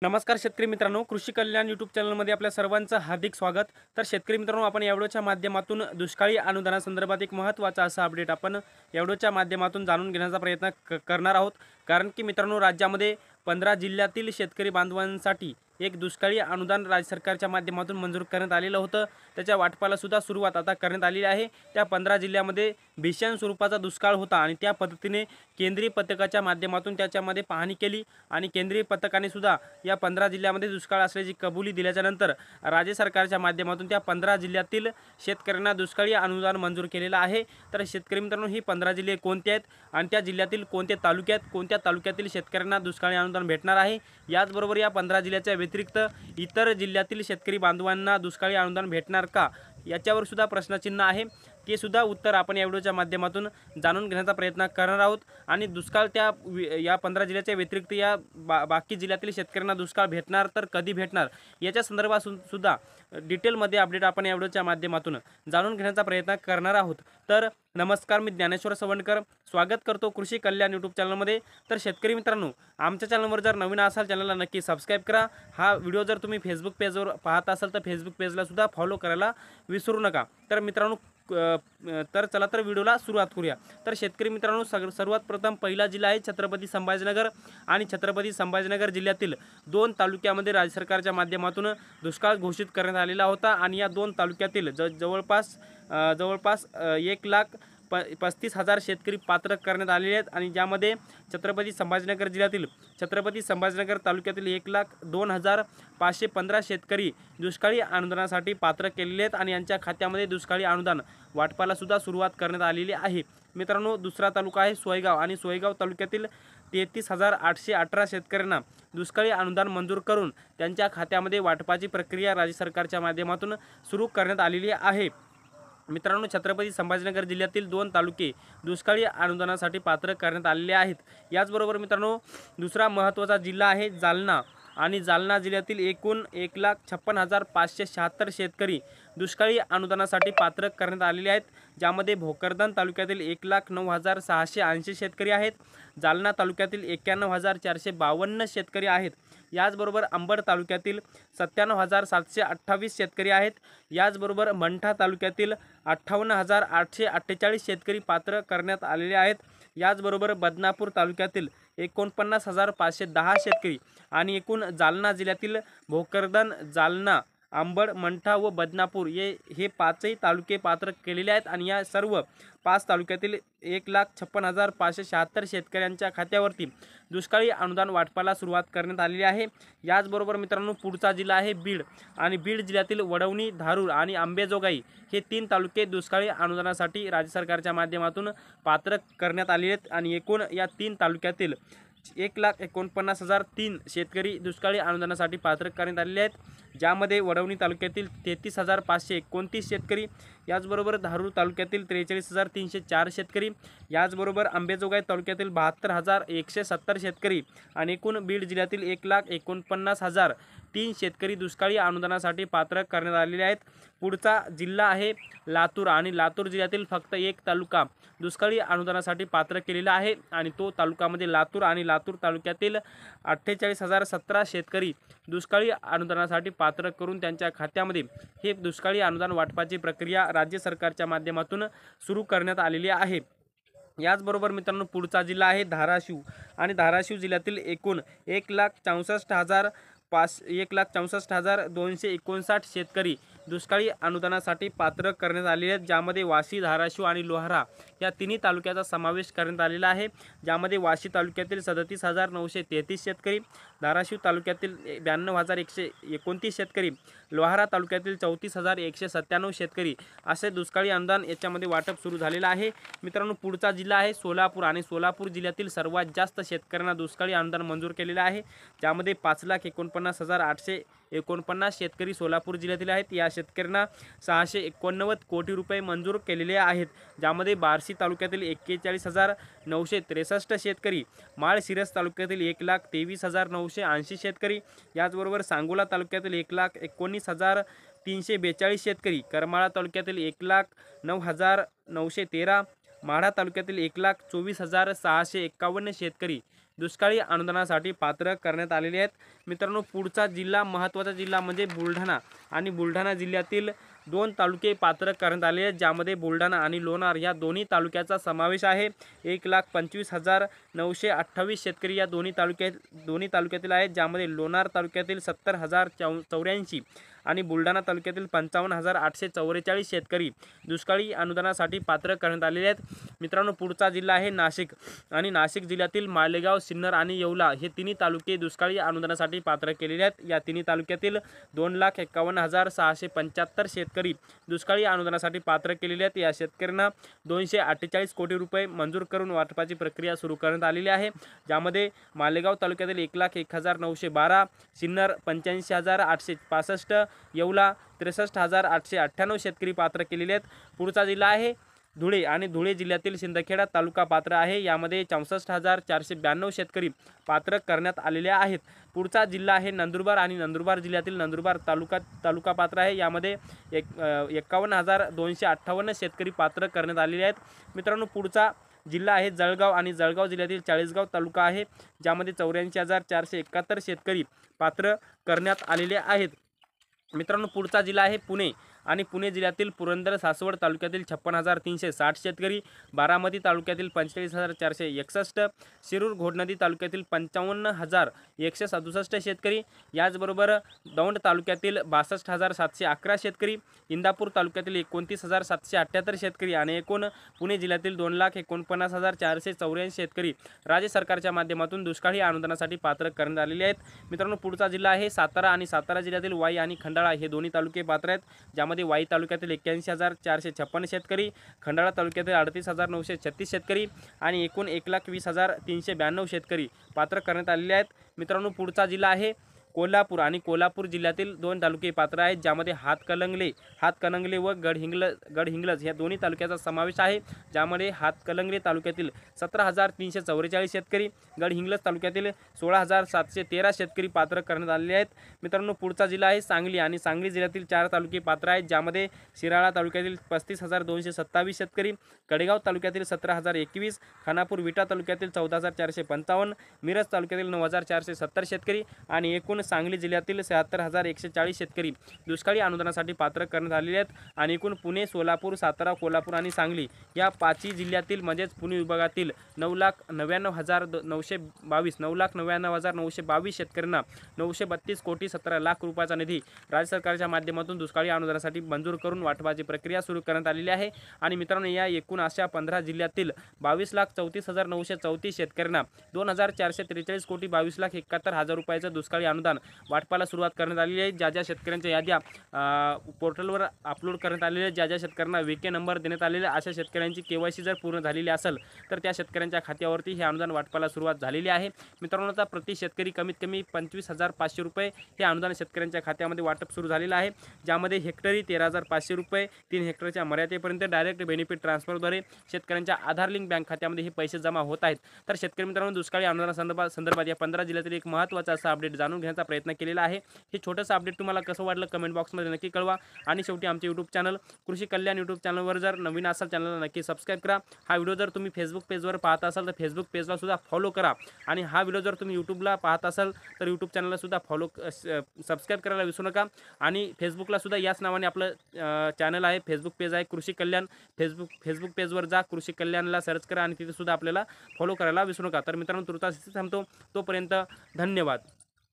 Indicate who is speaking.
Speaker 1: नमस्कार शेतकरी मित्रांनो, कृषी कल्याण यूट्यूब चॅनलमध्ये आपल्या सर्वांचं हार्दिक स्वागत। तर शेतकरी मित्रांनो, आपण या व्हिडिओच्या माध्यमातून दुष्काळी अनुदानासंदर्भात एक महत्त्वाचा असा अपडेट आपण या व्हिडिओच्या माध्यमातून जाणून घेण्याचा प्रयत्न करणार आहोत। कारण की मित्रांनो, राज्यामध्ये 15 जिल्ह्यातील शेतकरी बांधवांसाठी एक दुष्काळी अनुदान राज्य सरकारच्या माध्यमातून मंजूर करण्यात आलेलं होतं। त्याच्या वाटपाला सुद्धा सुरुवात आता करण्यात आलेली आहे। त्या 15 जिल्ह्यामध्ये भीषण स्वरूपाचा दुष्काळ होता आणि त्या पद्धतीने केंद्रीय पथकाच्या माध्यमातून त्याच्यामध्ये पाहणी केली आणि केंद्रीय पथकाने सुद्धा या 15 जिल्ह्यामध्ये दुष्काळ असल्याची कबुली दिल्याच्यानंतर राज्य सरकारच्या माध्यमातून त्या 15 जिल्ह्यातील शेतकऱ्यांना दुष्काळी अनुदान मंजूर केलेलं आहे। तर शेतकरी मित्रांनो, ही 15 जिल्हे कोणते आहेत आणि त्या जिल्ह्यातील कोणत्या तालुक्यातील शेतकऱ्यांना दुष्काळी अनुदान भेटणार आहे, याचबरोबर या 15 जिल्ह्याच्या व्यतिरिक्त इतर जिल्ह्यातील शेतकरी बांधवांना दुष्काळी अनुदान भेटणार का, याच्यावर सुद्धा प्रश्नचिन्ह आहे। ते सुद्धा उत्तर आपण या व्हिडिओच्या माध्यमातून जाणून घेण्याचा प्रयत्न करणार आहोत। आणि दुष्काळ या 15 जिल्ह्याच्या व्यतिरिक्त या बाकी जिल्ह्यातील शेतकऱ्यांना दुष्काळ भेटणार तर कधी भेटणार, याच्या संदर्भात सुद्धा डिटेलमध्ये अपडेट आपण या व्हिडिओच्या माध्यमातून जाणून घेण्याचा प्रयत्न करणार आहोत। तर नमस्कार, मी ज्ञानेश्वर सवंडकर स्वागत करतो कृषी कल्याण यूट्यूब चॅनलमध्ये। तर शेतकरी मित्रांनो, आमच्या चॅनलवर जर नवीन असाल चॅनलला नक्की सबस्क्राईब करा। हा व्हिडिओ जर तुम्ही फेसबुक पेजवर पाहत असाल तर फेसबुक पेजला सुद्धा फॉलो करायला विसरू नका। तर मित्रांनो, चला तर व्हिडिओला सुरुवात करूया। तर शेतकरी मित्रांनो, सर्वात प्रथम पहिला जिल्हा आहे छत्रपती संभाजीनगर आणि छत्रपती संभाजीनगर जिल्ह्यातील 2 तालुक्यामध्ये राज्य सरकारच्या माध्यमातून दुष्काळ घोषित करण्यात आलेला होता आणि या 2 तालुक्यातील जवळपास 1,35,000 शेतकरी पात्र करण्यात आलेले आहेत। आणि ज्यामध्ये छत्रपती संभाजीनगर जिल्ह्यातील छत्रपती संभाजीनगर तालुक्यातील 1,02,515 शेतकरी दुष्काळी अनुदानासाठी पात्र केलेले आहेत आणि यांच्या खात्यामध्ये दुष्काळी अनुदान वाटपाला सुद्धा सुरुवात करण्यात आलेली आहे। मित्रांनो, दुसरा तालुका आहे सोयगाव आणि सोयगाव तालुक्यातील 33,818 शेतकऱ्यांना दुष्काळी अनुदान मंजूर करून त्यांच्या खात्यामध्ये वाटपाची प्रक्रिया राज्य सरकारच्या माध्यमातून सुरू करण्यात आलेली आहे। मित्रांनो, छत्रपती संभाजीनगर जिल्ह्यातील 2 तालुके दुष्काळी अनुदानासाठी पात्र करण्यात आलेले आहेत। याचबरोबर मित्रांनो, दुसरा महत्त्वाचा जिल्हा आहे जालना आणि जालना जिल्ह्यातील एकूण 1,56,576 शेतकरी दुष्काळी अनुदानासाठी पात्र करण्यात आलेले आहेत। ज्यामध्ये भोकरदन तालुक्यातील 1,09,680 शेतकरी आहेत, जालना तालुक्यातील 91,452 शेतकरी आहेत, याचबरोबर अंबड तालुक्यातील 97,728 शेतकरी आहेत, याचबरोबर मंठा तालुक्यातील 58,848 शेतकरी पात्र करण्यात आलेले आहेत, याचबरोबर बदनापूर तालुक्यातील 49,510 शेतकरी आणि एकूण जालना जिल्ह्यातील भोकरदन, जालना, अंबड, मंठा व बदनापूर हे 5ही तालुके पात्र केलेले आहेत आणि या सर्व 5 तालुक्यातील 1,56,576 शेतकऱ्यांच्या खात्यावरती दुष्काळी अनुदान वाटपाला सुरुवात करण्यात आलेली आहे। याचबरोबर मित्रांनो, पुढचा जिल्हा आहे बीड आणि बीड जिल्ह्यातील वडवणी, धारूर आणि अंबेजोगाई हे 3 तालुके दुष्काळी अनुदानासाठी राज्य सरकारच्या माध्यमातून पात्र करण्यात आलेले आहेत आणि एकूण या 3 तालुक्यातील 1,49,003 शेतकरी दुष्काळी अनुदानासाठी पात्र करण्यात आलेले आहेत। ज्यामध्ये वडवणी तालुक्यातील 33,529 शेतकरी, याचबरोबर धारूर तालुक्यातील 43,304 शेतकरी, याचबरोबर अंबेजोगाई तालुक्यातील 72,170 शेतकरी आणि एकूण बीड जिल्ह्यातील 1,49,003 शेतकरी दुष्काळी अनुदानासाठी पात्र करण्यात आलेले आहेत। पुढचा जिल्हा आहे लातूर आणि लातूर जिल्ह्यातील फक्त एक तालुका दुष्काळी अनुदानासाठी पात्र केलेला आहे आणि तो तालुक्यामध्ये लातूर आणि लातूर तालुक्यातील 48,017 शेतकरी दुष्काळी अनुदानासाठी पात्र करून त्यांच्या खात्यामध्ये हे दुष्काळी अनुदान वाटपाची प्रक्रिया राज्य सरकारच्या माध्यमातून सुरू करण्यात आलेली आहे। याचबरोबर मित्रांनो, पुढचा जिल्हा आहे धाराशिव आणि धाराशिव जिल्ह्यातील एकूण 1,64,259 शेतकरी दुष्काळी अनुदानासाठी पात्र करण्यात आलेले आहेत। ज्यामध्ये वाशी, धाराशिव आणि लोहारा या तिन्ही तालुक्याचा समावेश करण्यात आलेला आहे। ज्यामध्ये वाशी तालुक्यातील 37,933 शेतकरी, धाराशिव तालुक्यातील 92,129 शेतकरी, लोहारा तालुक्यातील 34,197 शेतकरी असे दुष्काळी अनुदान याच्यामध्ये वाटप सुरू झालेलं आहे। मित्रांनो, पुढचा जिल्हा आहे सोलापूर आणि सोलापूर जिल्ह्यातील सर्वात जास्त शेतकऱ्यांना दुष्काळी अनुदान मंजूर केलेलं आहे। ज्यामध्ये 5,49,849 शेतकरी सोलापूर जिल्ह्यातील आहेत। या शेतकऱ्यांना 689 कोटी रुपये मंजूर केलेले आहेत। ज्यामध्ये बार्शी तालुक्यातील 41,963 शेतकरी, माळशिरस तालुक्यातील 1,23,980 शेतकरी, याचबरोबर सांगोला तालुक्यातील 1,19,342 शेतकरी, करमाळा तालुक्यातील 1,09,913, माढा तालुक्यातील 1,24,651 शेतकरी दुष्काळी अनुदानासाठी पात्र करण्यात आलेले आहेत। मित्रांनो, पुढचा जिल्हा, महत्त्वाचा जिल्हा म्हणजे बुलढाणा आणि बुलढाणा जिल्ह्यातील 2 तालुके पात्र करण्यात आले आहेत, ज्यामध्ये बुलढाणा आणि लोणार या दोन्ही तालुक्याचा समावेश आहे। 1,25,928 शेतकरी या दोन्ही तालुक्यातील आहेत, ज्यामध्ये लोणार तालुक्यातील 70,084 आणि बुलढाणा तालुक्यातील 55,844 शेतकरी दुष्काळी अनुदानासाठी पात्र करण्यात आलेले आहेत। मित्रांनो, पुढचा जिल्हा आहे नाशिक आणि नाशिक जिल्ह्यातील मालेगाव, सिन्नर आणि येवला हे तिन्ही तालुके दुष्काळी अनुदानासाठी पात्र केलेले आहेत। या तिन्ही तालुक्यातील 2,51,675 शेतकरी दुष्काळी अनुदानासाठी पात्र केलेले आहेत। या शेतकऱ्यांना 248 कोटी रुपये मंजूर करून वाटपाची प्रक्रिया सुरू करण्यात आलेली आहे, ज्यामध्ये मालेगाव तालुक्यातील 1,01,912, सिन्नर 85,865, येवला 63,898 शेतकरी पात्र केलेले आहेत। पुढचा जिल्हा आहे धुळे आणि धुळे जिल्ह्यातील शिंदखेडा तालुका पात्र आहे, यामध्ये 64,492 शेतकरी पात्र करण्यात आलेले आहेत। पुढचा जिल्हा आहे नंदुरबार आणि नंदुरबार जिल्ह्यातील नंदुरबार तालुका पात्र आहे, यामध्ये 51,258 शेतकरी पात्र करण्यात आलेले आहेत। मित्रांनो, पुढचा जिल्हा आहे जळगाव आणि जळगाव जिल्ह्यातील चाळीसगाव तालुका आहे, ज्यामध्ये 84,471 शेतकरी पात्र करण्यात आलेले आहेत। मित्रांनो, पुढचा जिल्हा आहे पुणे आणि पुणे जिल्ह्यातील पुरंदर सासवड तालुक्यातील 56,360 शेतकरी, बारामती तालुक्यातील 45,461, शिरूर घोडनदी तालुक्यातील 55,167 शेतकरी, याचबरोबर दौंड तालुक्यातील 62,711 शेतकरी, इंदापूर तालुक्यातील 29,778 शेतकरी आणि एकूण पुणे जिल्ह्यातील 2,49,484 शेतकरी राज्य सरकारच्या माध्यमातून दुष्काळी अनुदानासाठी पात्र करण्यात आलेले आहेत। मित्रांनो, पुढचा जिल्हा आहे सातारा आणि सातारा जिल्ह्यातील वाई आणि खंडाळा हे दोन्ही तालुके पात्र आहेत, ज्यामध्ये वाई तालुक्यातील 81,456 शेतकरी, खंडाळा तालुक्यातील 38,936 शेतकरी आणि एकूण 1,20,392 शेतकरी पात्र करण्यात आलेले आहेत। मित्रांनो, पुढचा जिल्हा आहे कोल्हापूर आणि कोल्हापूर जिल्ह्यातील 2 तालुके पात्र आहेत, ज्यामध्ये हातकणंगले व गडहिंग्लज या दोन्ही तालुक्याचा समावेश आहे, ज्यामध्ये हातकणंगले तालुक्यातील 17,344 शेतकरी, गडहिंग्लज तालुक्यातील 16,713 शेतकरी पात्र करण्यात आलेले आहेत। मित्रांनो, पुढचा जिल्हा आहे सांगली आणि सांगली जिल्ह्यातील 4 तालुके पात्र आहेत, ज्यामध्ये शिराळा तालुक्यातील 35,227 शेतकरी, कडेगाव तालुक्यातील 17,021, खानापूर विटा तालुक्यातील 14,455, मिरज तालुक्यातील 9,470 शेतकरी आणि एकूण सांगली जिल्ह्यातील 76,140 शेतकरी दुष्काळी अनुदानासाठी पात्र करण्यात आलेले आहेत। आणि एकूण पुणे, सोलापूर, सातारा, कोल्हापूर आणि सांगली या 5 जिल्ह्यातील म्हणजेच पुणे विभागातील 9,99,922 शेतकऱ्यांना 932 कोटी 17 लाख रुपयाचा निधी राज्य सरकारच्या माध्यमातून दुष्काळी अनुदानासाठी मंजूर करून वाटपाची प्रक्रिया सुरू करण्यात आलेली आहे। आणि मित्रांनो, या एकूण अशा 15 जिल्ह्यातील 22,34,934 शेतकऱ्यांना 2,443 कोटी 22,71,000 रुपयाचं दुष्काळी अनुदान वाटपाला सुरुवात करण्यात आलेली आहे। ज्या शेतकऱ्यांच्या याद्या पोर्टलवर अपलोड करण्यात आलेल्या, ज्या शेतकऱ्यांना वेके नंबर देण्यात आलेले, अशा शेतकऱ्यांची केवायसी जर पूर्ण झालेली असेल तर त्या शेतकऱ्यांच्या खात्यावरती हे अनुदान वाटपाला सुरुवात झालेली आहे। मित्रांनो, आता प्रति शेतकरी कमीत कमी 25,500 रुपये हे अनुदान शेतकऱ्यांच्या खात्यामध्ये वाटप सुरू झालेलं आहे, ज्यामध्ये हेक्टरी 13,500 रुपये, 3 हेक्टरच्या मर्यादेपर्यंत डायरेक्ट बेनिफिट ट्रान्सफरद्वारे शेतकऱ्यांच्या आधार लिंक बँक खात्यामध्ये हे पैसे जमा होत आहेत। तर शेतकरी मित्रांनो, दुष्काळी अनुदानासंदर्भात या 15 जिल्ह्यातील एक महत्त्वाचा असा अपडेट जाणून घेण्याचा प्रयत्न केलेला आहे। हे छोटंसं अपडेट तुम्हाला कसं वाटलं कमेंट बॉक्समध्ये नक्की कळवा। आणि शेवटी आमचे यूट्यूब चॅनल कृषी कल्याण यूट्यूब चॅनलवर जर नवीन असाल चॅनलला नक्की सबस्क्राईब करा। हा व्हिडिओ जर तुम्ही फेसबुक पेजवर पाहत असाल तर फेसबुक पेजला सुद्धा फॉलो करा आणि हा व्हिडिओ जर तुम्ही यूट्यूबला पाहत असाल तर यूट्यूब चॅनलला सुद्धा सबस्क्राईब करायला विसरू नका। आणि फेसबुकला सुद्धा याच नावाने आपलं चॅनल आहे, फेसबुक पेज आहे कृषी कल्याण। फेसबुक पेजवर जा, कृषी कल्याणला सर्च करा आणि तिथे सुद्धा आपल्याला फॉलो करायला विसरू नका। तर मित्रांनो, तुर्तास थांबतो, तोपर्यंत धन्यवाद।